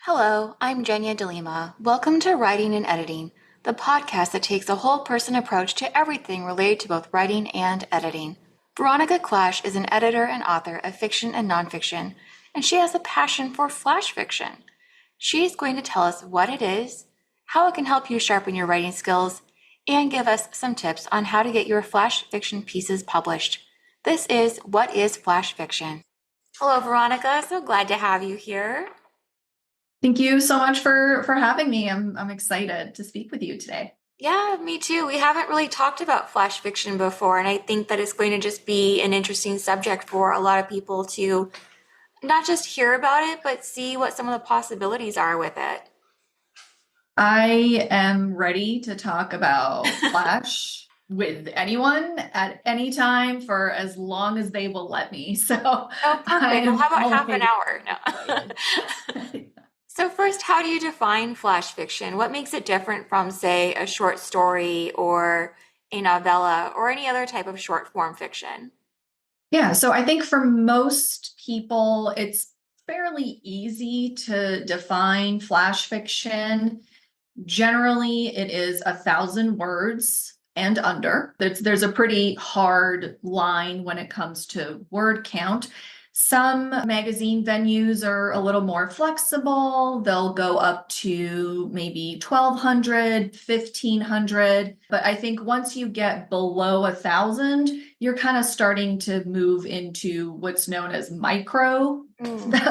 Hello, I'm Jenya DeLima. Welcome to Writing and Editing, the podcast that takes a whole person approach to everything related to both writing and editing. Veronica Klash is an editor and author of fiction and nonfiction, and she has a passion for flash fiction. She's going to tell us what it is, how it can help you sharpen your writing skills, and give us some tips on how to get your flash fiction pieces published. This is What is Flash Fiction? Hello, Veronica. So glad to have you here. Thank you so much for having me. I'm excited to speak with you today. Yeah, me too. We haven't really talked about flash fiction before, and I think that it's going to just be an interesting subject for a lot of people to not just hear about it, but see what some of the possibilities are with it. I am ready to talk about Flash with anyone at any time for as long as they will let me. So Oh, perfect. Well, how about half an hour? No. excited. So first, how do you define flash fiction? What makes it different from, say, a short story or a novella or any other type of short form fiction? Yeah, so I think for most people, it's fairly easy to define Flash fiction. Generally, it is 1,000 words and under. There's a pretty hard line when it comes to word count. Some magazine venues are a little more flexible. They'll go up to maybe 1,200, 1,500. But I think once you get below 1,000, you're kind of starting to move into what's known as micro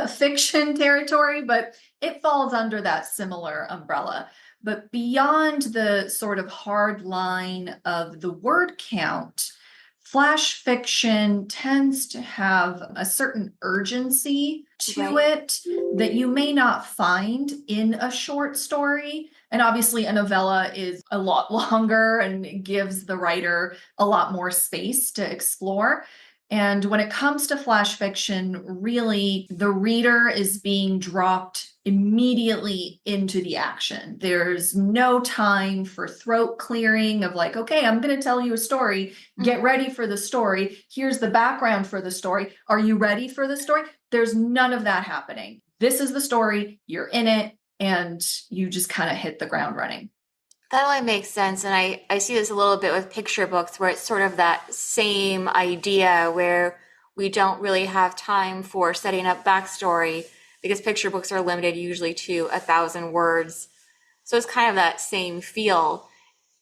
fiction territory, but it falls under that similar umbrella. But beyond the sort of hard line of the word count, flash fiction tends to have a certain urgency to it that you may not find in a short story. And obviously, a novella is a lot longer and gives the writer a lot more space to explore. And when it comes to flash fiction, really the reader is being dropped immediately into the action. There's no time for throat clearing of like, okay, I'm going to tell you a story. Get ready for the story. Here's the background for the story. Are you ready for the story? There's none of that happening. This is the story. You're in it and you just kind of hit the ground running. That only makes sense. And I see this a little bit with picture books where it's sort of that same idea where we don't really have time for setting up backstory because picture books are limited usually to 1,000 words. So it's kind of that same feel.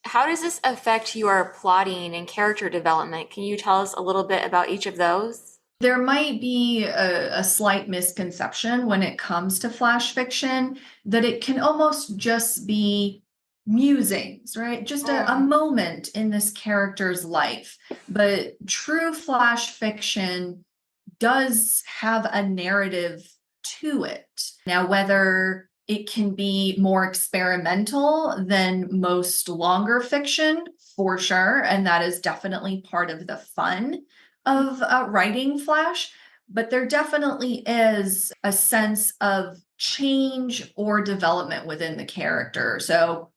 How does this affect your plotting and character development? Can you tell us a little bit about each of those? There might be a slight misconception when it comes to flash fiction that it can almost just be musings, right? Just a moment in this character's life. But true flash fiction does have a narrative to it. Now, whether it can be more experimental than most longer fiction, for sure, and that is definitely part of the fun of writing flash, but there definitely is a sense of change or development within the character. So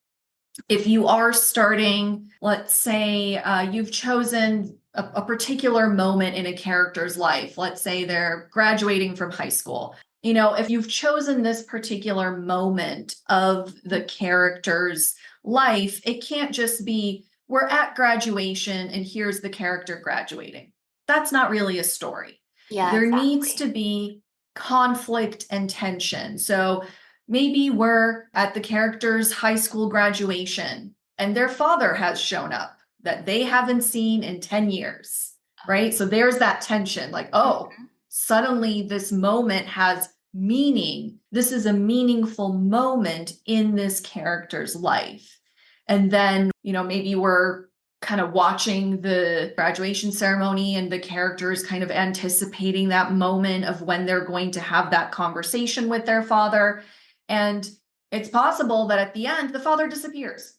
if you are starting, let's say you've chosen a particular moment in a character's life, let's say they're graduating from high school. You know, if you've chosen this particular moment of the character's life, it can't just be, we're at graduation and here's the character graduating. That's not really a story. Yeah, There exactly. needs to be conflict and tension. So maybe we're at the character's high school graduation and their father has shown up that they haven't seen in 10 years, right? So there's that tension like, oh, suddenly this moment has meaning. This is a meaningful moment in this character's life. And then, you know, maybe we're kind of watching the graduation ceremony and the characters kind of anticipating that moment of when they're going to have that conversation with their father. And it's possible that at the end, the father disappears.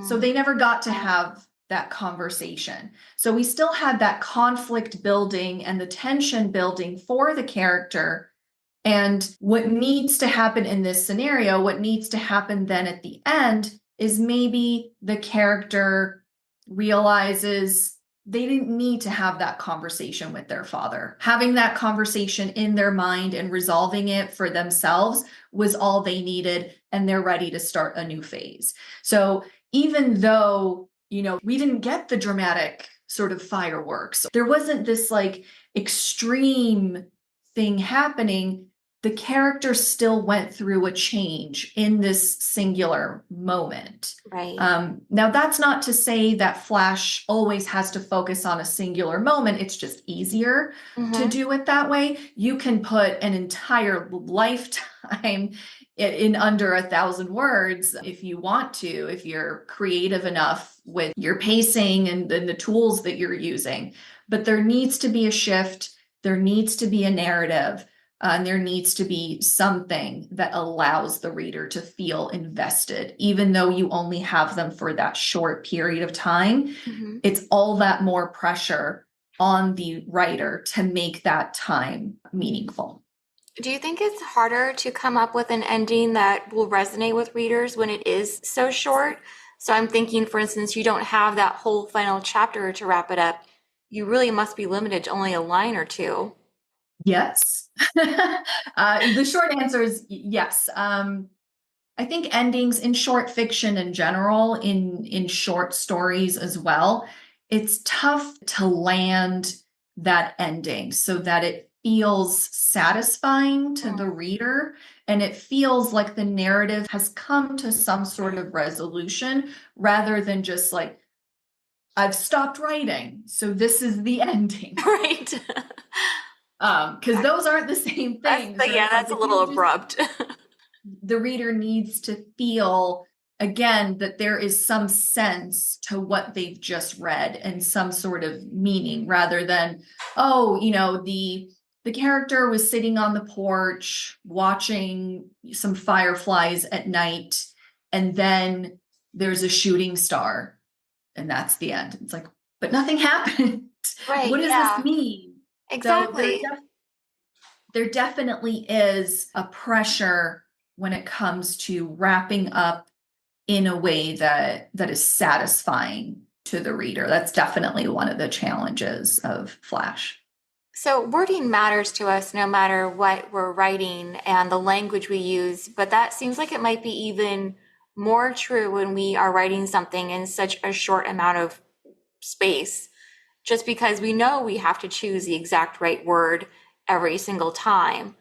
So they never got to have that conversation. So we still had that conflict building and the tension building for the character. And what needs to happen in this scenario, what needs to happen then at the end is maybe the character realizes they didn't need to have that conversation with their father. Having that conversation in their mind and resolving it for themselves was all they needed, and they're ready to start a new phase. So even though, we didn't get the dramatic sort of fireworks, there wasn't this like extreme thing happening, the character still went through a change in this singular moment. Right. Now, that's not to say that Flash always has to focus on a singular moment. It's just easier to do it that way. You can put an entire lifetime in under 1,000 words if you want to, if you're creative enough with your pacing and the tools that you're using. But there needs to be a shift. There needs to be a narrative. And there needs to be something that allows the reader to feel invested, even though you only have them for that short period of time. It's all that more pressure on the writer to make that time meaningful. Do you think it's harder to come up with an ending that will resonate with readers when it is so short? So I'm thinking, for instance, you don't have that whole final chapter to wrap it up. You really must be limited to only a line or two. Yes. The short answer is yes. I think endings in short fiction in general, in short stories as well, it's tough to land that ending so that it feels satisfying to the reader and it feels like the narrative has come to some sort of resolution rather than just like, I've stopped writing, so this is the ending. Right. Because those aren't the same things. Yeah, that's a little abrupt. The reader needs to feel again that there is some sense to what they've just read and some sort of meaning rather than, oh, the character was sitting on the porch watching some fireflies at night, and then there's a shooting star, and that's the end. It's like, but nothing happened. Right. What does this mean? Exactly. So there definitely is a pressure when it comes to wrapping up in a way that is satisfying to the reader. That's definitely one of the challenges of Flash. So wording matters to us no matter what we're writing and the language we use, but that seems like it might be even more true when we are writing something in such a short amount of space, just because we know we have to choose the exact right word every single time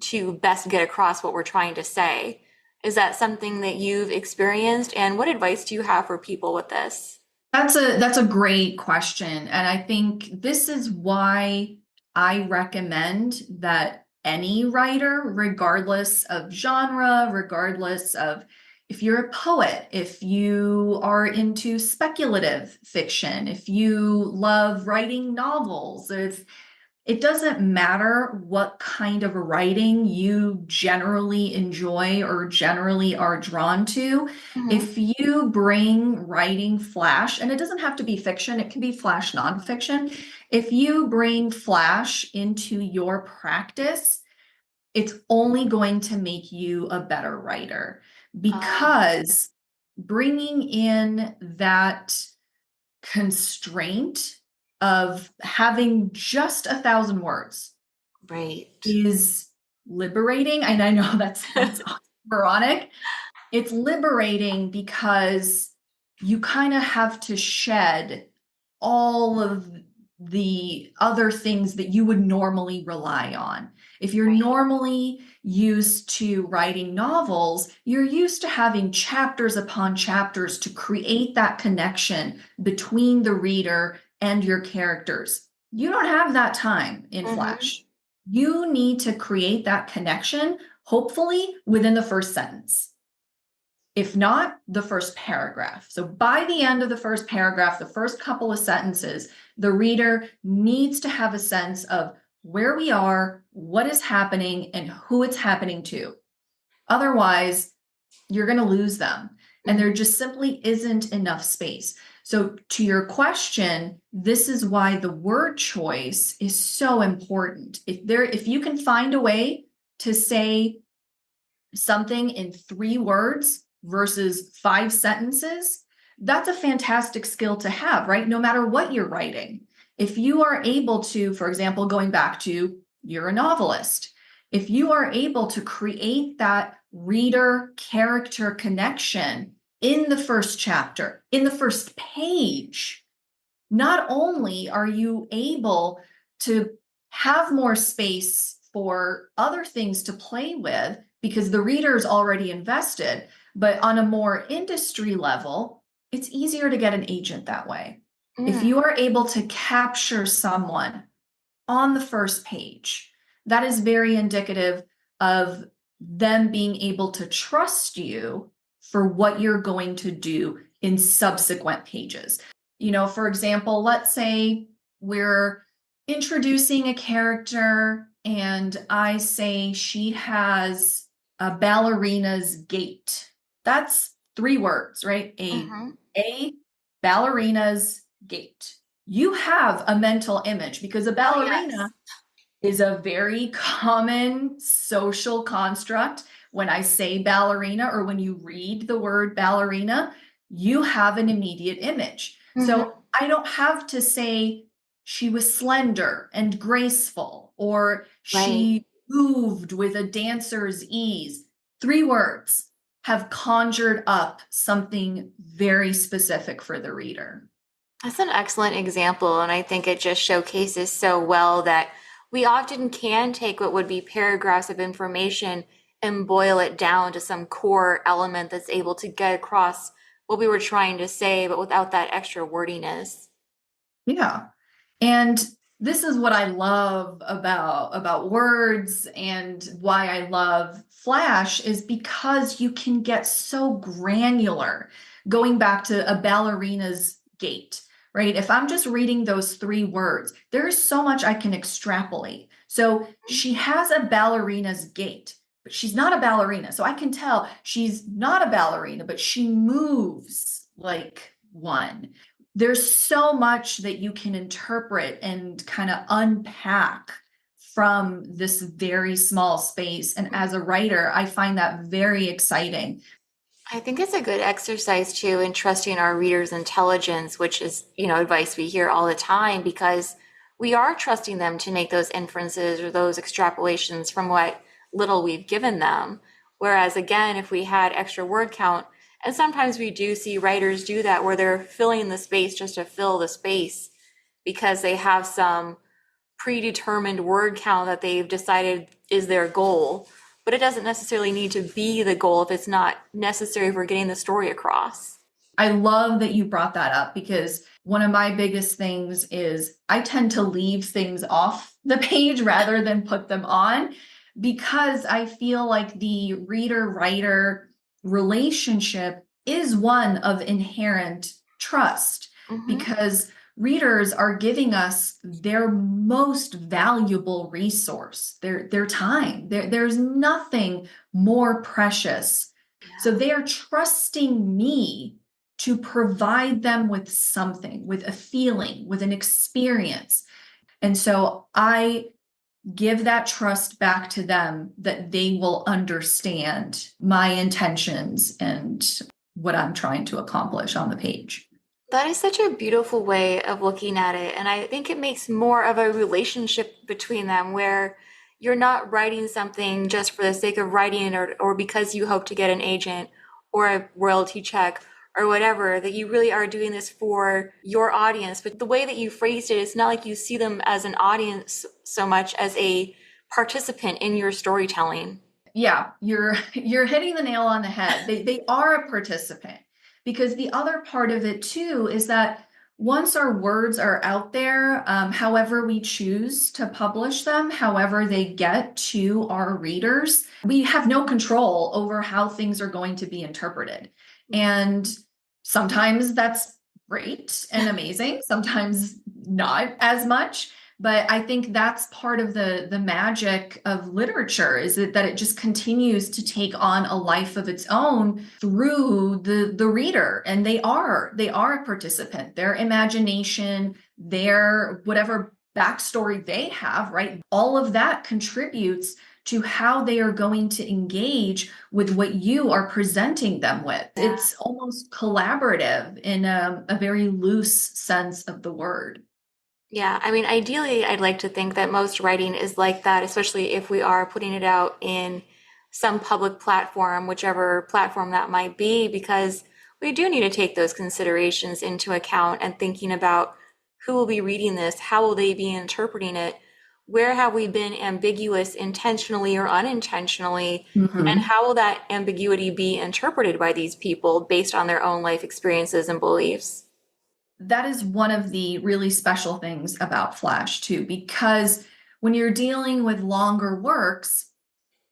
to best get across what we're trying to say. Is that something that you've experienced? And what advice do you have for people with this? That's a great question. And I think this is why I recommend that any writer, regardless of genre, regardless of if you're a poet, if you are into speculative fiction, if you love writing novels, it doesn't matter what kind of writing you generally enjoy or generally are drawn to. If you bring writing Flash, and it doesn't have to be fiction, it can be Flash nonfiction. If you bring Flash into your practice, it's only going to make you a better writer because bringing in that constraint of having just 1,000 words Right. is liberating. And I know that's moronic. It's liberating because you kind of have to shed all of the other things that you would normally rely on. If you're normally used to writing novels, you're used to having chapters upon chapters to create that connection between the reader and your characters. You don't have that time in Flash. You need to create that connection, hopefully within the first sentence. If not, the first paragraph. So by the end of the first paragraph, the first couple of sentences, the reader needs to have a sense of where we are, what is happening, and who it's happening to. Otherwise, you're going to lose them. And there just simply isn't enough space. So to your question, this is why the word choice is so important. If you can find a way to say something in 3 words versus 5 sentences, that's a fantastic skill to have, right? No matter what you're writing. If you are able to, for example, going back to you're a novelist, if you are able to create that reader character connection in the first chapter, in the first page, not only are you able to have more space for other things to play with because the reader's already invested, but on a more industry level, it's easier to get an agent that way. If Mm, you are able to capture someone on the first page, that is very indicative of them being able to trust you for what you're going to do in subsequent pages. For example, let's say we're introducing a character and I say she has a ballerina's gait. That's 3 words, right? mm-hmm. A ballerina's gait. You have a mental image because a Oh, ballerina yes. is a very common social construct. When I say ballerina or when you read the word ballerina, you have an immediate image. Mm-hmm. So I don't have to say she was slender and graceful or Right. she moved with a dancer's ease. 3 words have conjured up something very specific for the reader. That's an excellent example, and I think it just showcases so well that we often can take what would be paragraphs of information and boil it down to some core element that's able to get across what we were trying to say, but without that extra wordiness. Yeah. And this is what I love about words and why I love Flash is because you can get so granular. Going back to a ballerina's gait, right? If I'm just reading those 3 words, there is so much I can extrapolate. So she has a ballerina's gait, but she's not a ballerina. So I can tell she's not a ballerina, but she moves like one. There's so much that you can interpret and kind of unpack from this very small space. And as a writer, I find that very exciting. I think it's a good exercise too in trusting our readers' intelligence, which is, advice we hear all the time because we are trusting them to make those inferences or those extrapolations from what little we've given them. Whereas again, if we had extra word count, and sometimes we do see writers do that where they're filling the space just to fill the space because they have some predetermined word count that they've decided is their goal, but it doesn't necessarily need to be the goal if it's not necessary for getting the story across. I love that you brought that up because one of my biggest things is I tend to leave things off the page rather than put them on because I feel like the reader writer relationship is one of inherent trust Mm-hmm. because readers are giving us their most valuable resource, their time. There's nothing more precious. So Yeah. they are trusting me to provide them with something, with a feeling, with an experience. And so I give that trust back to them that they will understand my intentions and what I'm trying to accomplish on the page. That is such a beautiful way of looking at it. And I think it makes more of a relationship between them where you're not writing something just for the sake of writing it or because you hope to get an agent or a royalty check or whatever, that you really are doing this for your audience. But the way that you phrased it, it's not like you see them as an audience so much as a participant in your storytelling. Yeah, you're hitting the nail on the head. They are a participant because the other part of it too is that once our words are out there, however we choose to publish them, however they get to our readers, we have no control over how things are going to be interpreted. And sometimes that's great and amazing, sometimes not as much. But I think that's part of the magic of literature is that it just continues to take on a life of its own through the reader. And they are a participant. Their imagination, their whatever backstory they have, right? All of that contributes to how they are going to engage with what you are presenting them with. Yeah. It's almost collaborative in a very loose sense of the word. Yeah, I mean, ideally, I'd like to think that most writing is like that, especially if we are putting it out in some public platform, whichever platform that might be, because we do need to take those considerations into account and thinking about who will be reading this, how will they be interpreting it, where have we been ambiguous intentionally or unintentionally, and Mhm. how will that ambiguity be interpreted by these people based on their own life experiences and beliefs? That is one of the really special things about Flash, too, because when you're dealing with longer works,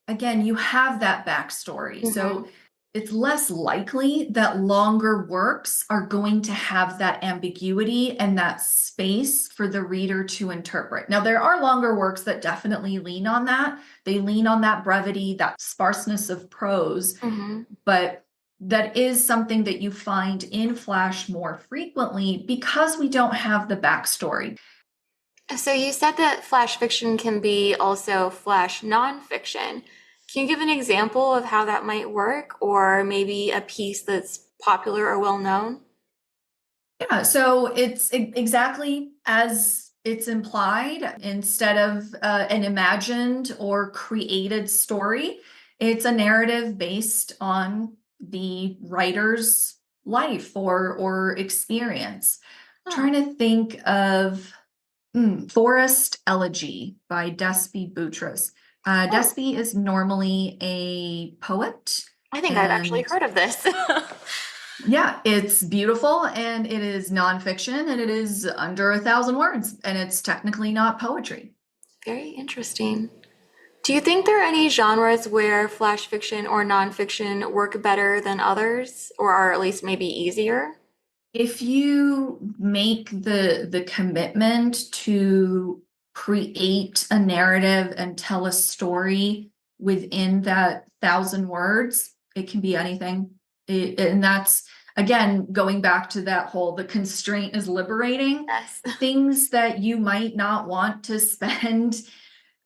again, you have that backstory. So Hmm. it's less likely that longer works are going to have that ambiguity and that space for the reader to interpret. Now, there are longer works that definitely lean on that. They lean on that brevity, that sparseness of prose, Hmm. but that is something that you find in Flash more frequently because we don't have the backstory. So you said that flash fiction can be also flash nonfiction. Can you give an example of how that might work, or maybe a piece that's popular or well known? Yeah, so it's exactly as it's implied. Instead of an imagined or created story, it's a narrative based on the writer's life or experience. Oh, Trying to think of Forest Elegy by Despi Boutrous. oh, Despi is normally a poet, I think I've actually and heard of this. yeah, it's beautiful and it is nonfiction and it is under 1,000 words and it's technically not poetry. Very interesting. Do you think there are any genres where flash fiction or nonfiction work better than others, or are at least maybe easier? If you make the commitment to create a narrative and tell a story within that 1,000 words, it can be anything. And that's again going back to that whole the constraint is liberating. Yes. Things that you might not want to spend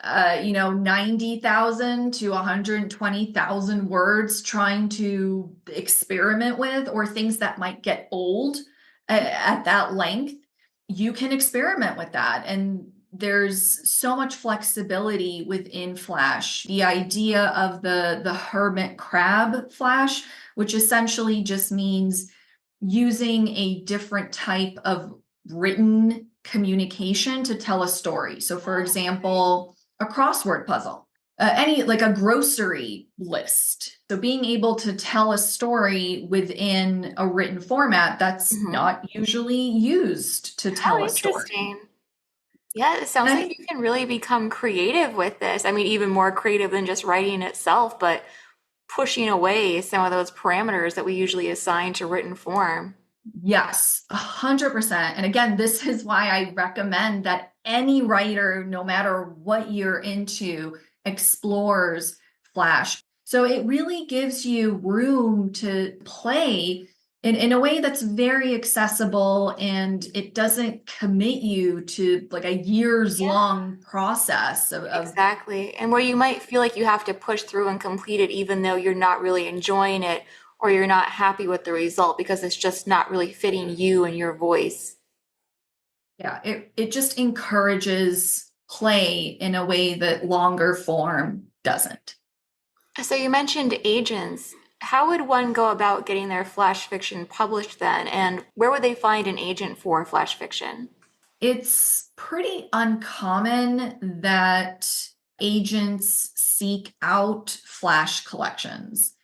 90,000 to 120,000 words trying to experiment with, or things that might get old at that length, you can experiment with that. And there's so much flexibility within Flash. The idea of the hermit crab Flash, which essentially just means using a different type of written communication to tell a story. So, for Oh, okay. example, a crossword puzzle, any like a grocery list. So being able to tell a story within a written format that's Hmm. not usually used to How tell a story. interesting. Yeah, it sounds And I like think, you can really become creative with this. I mean, even more creative than just writing itself, but pushing away some of those parameters that we usually assign to written form. yes, 100%. And again, this is why I recommend that any writer, no matter what you're into, explores Flash. So it really gives you room to play in a way that's very accessible and it doesn't commit you to like a years Yeah, long process of exactly. And where you might feel like you have to push through and complete it, even though you're not really enjoying it or you're not happy with the result because it's just not really fitting you and your voice. yeah, it just encourages play in a way that longer form doesn't. So you mentioned agents. How would one go about getting their flash fiction published then? And where would they find an agent for flash fiction? It's pretty uncommon that agents seek out flash collections.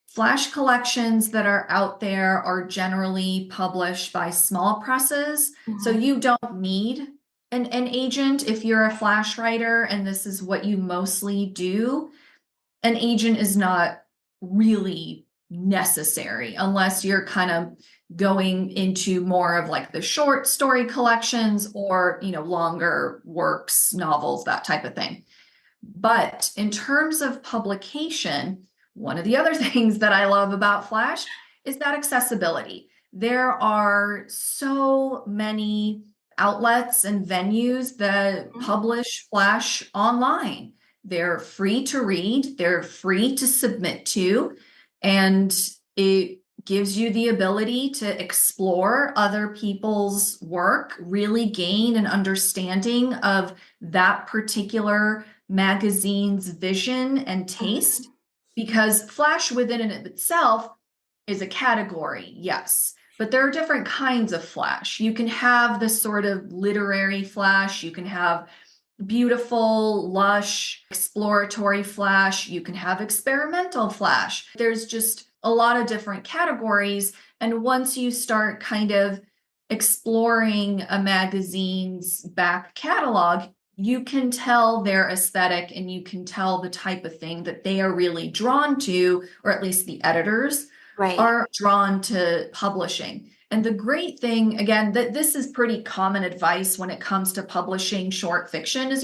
Flash collections that are out there are generally published by small presses, so Mhm. you don't need an agent if you're a flash writer and this is what you mostly do. An agent is not really necessary unless you're kind of going into more of like the short story collections or longer works, novels, that type of thing. But in terms of publication, one of the other things that I love about Flash is that accessibility. There are so many outlets and venues that publish Flash online. They're free to read, they're free to submit to, and it gives you the ability to explore other people's work, really gain an understanding of that particular magazine's vision and taste. Mhm. Because Flash within and of itself is a category, yes. But there are different kinds of Flash. You can have this sort of literary Flash, you can have beautiful, lush, exploratory Flash, you can have experimental Flash. There's just a lot of different categories. And once you start kind of exploring a magazine's back catalog, you can tell their aesthetic and you can tell the type of thing that they are really drawn to, or at least the editors Right. are drawn to publishing. And the great thing, again, that this is pretty common advice when it comes to publishing short fiction is,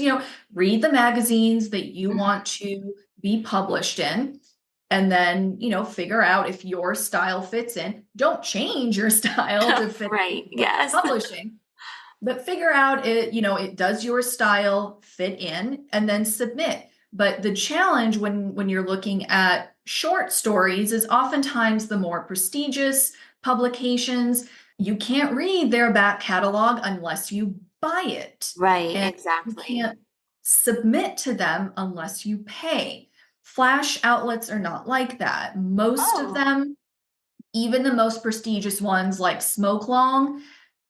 read the magazines that you Mhm. want to be published in, and then, figure out if your style fits in. Don't change your style to fit Right. what Yes. you're publishing, but figure out it does your style fit in, and then submit. But the challenge when you're looking at short stories is oftentimes the more prestigious publications, you can't read their back catalog unless you buy it, Right. and you Exactly. can't submit to them unless you pay. Flash outlets are not like that. Most of Oh, them, even the most prestigious ones like Smoke Long,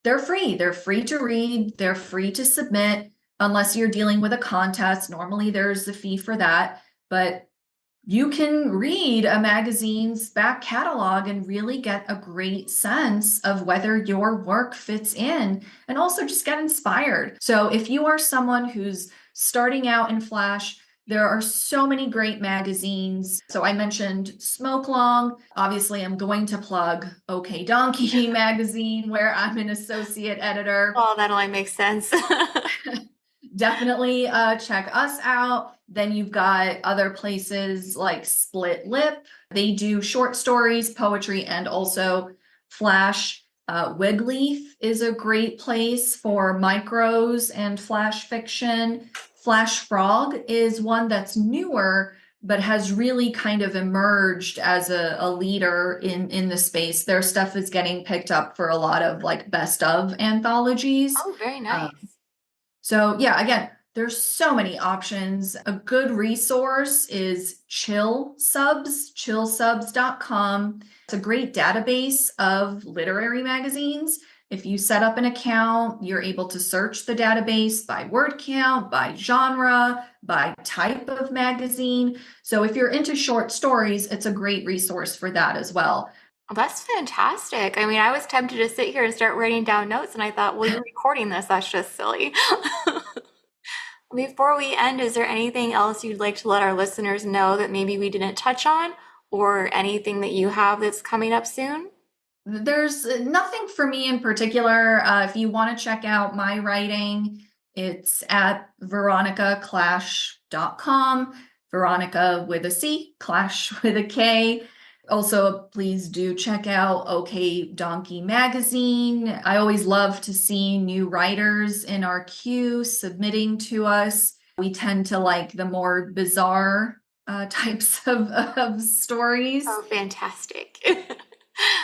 they're free. They're free to read. They're free to submit unless you're dealing with a contest. Normally there's a fee for that, but you can read a magazine's back catalog and really get a great sense of whether your work fits in, and also just get inspired. So if you are someone who's starting out in Flash, there are so many great magazines. So I mentioned Smoke Long. Obviously, I'm going to plug OK Donkey magazine, where I'm an associate editor. well, that only makes sense. Definitely check us out. Then you've got other places like Split Lip. They do short stories, poetry, and also Flash. Wigleaf is a great place for micros and Flash fiction. Flash Frog is one that's newer, but has really kind of emerged as a leader in the space. Their stuff is getting picked up for a lot of like best of anthologies. Oh, very Um, nice. so yeah, again, there's so many options. A good resource is Chill Subs, chillsubs.com. It's a great database of literary magazines. If you set up an account, you're able to search the database by word count, by genre, by type of magazine. So if you're into short stories, it's a great resource for that as well. Well, that's fantastic. I mean, I was tempted to sit here and start writing down notes, and I thought, well, you're recording this. That's just silly. Before we end, is there anything else you'd like to let our listeners know that maybe we didn't touch on, or anything that you have that's coming up soon? There's nothing for me in particular. If you want to check out my writing, it's at veronicaklash.com. Veronica with a C, Clash with a K. Also, please do check out OK Donkey magazine. I always love to see new writers in our queue submitting to us. We tend to like the more bizarre types of stories. Oh, fantastic.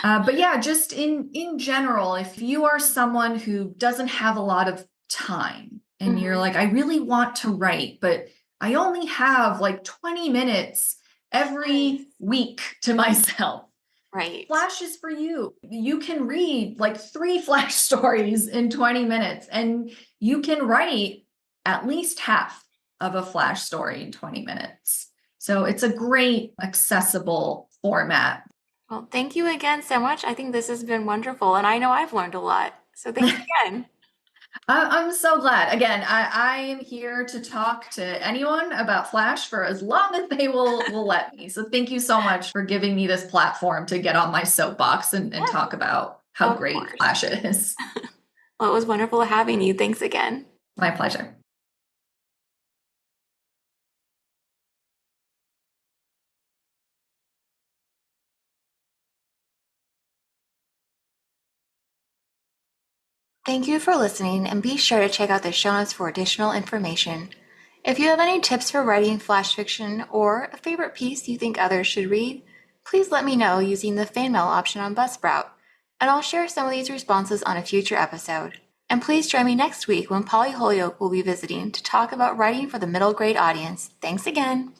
But yeah, just in general, if you are someone who doesn't have a lot of time and you're Mhm. like, I really want to write, but I only have like 20 minutes every Nice. week to myself. Right. Flash is for you. You can read like 3 Flash stories in 20 minutes, and you can write at least half of a Flash story in 20 minutes. So it's a great accessible format. Well, thank you again so much. I think this has been wonderful, and I know I've learned a lot. So thanks again. I'm so glad. Again, I am here to talk to anyone about Flash for as long as they will let me. So thank you so much for giving me this platform to get on my soapbox and Yeah, talk about how of great course. Flash is. Well, it was wonderful having you. Thanks again. My pleasure. Thank you for listening, and be sure to check out the show notes for additional information. If you have any tips for writing flash fiction or a favorite piece you think others should read, please let me know using the fan mail option on Buzzsprout, and I'll share some of these responses on a future episode. And please join me next week when Polly Holyoke will be visiting to talk about writing for the middle grade audience. Thanks again!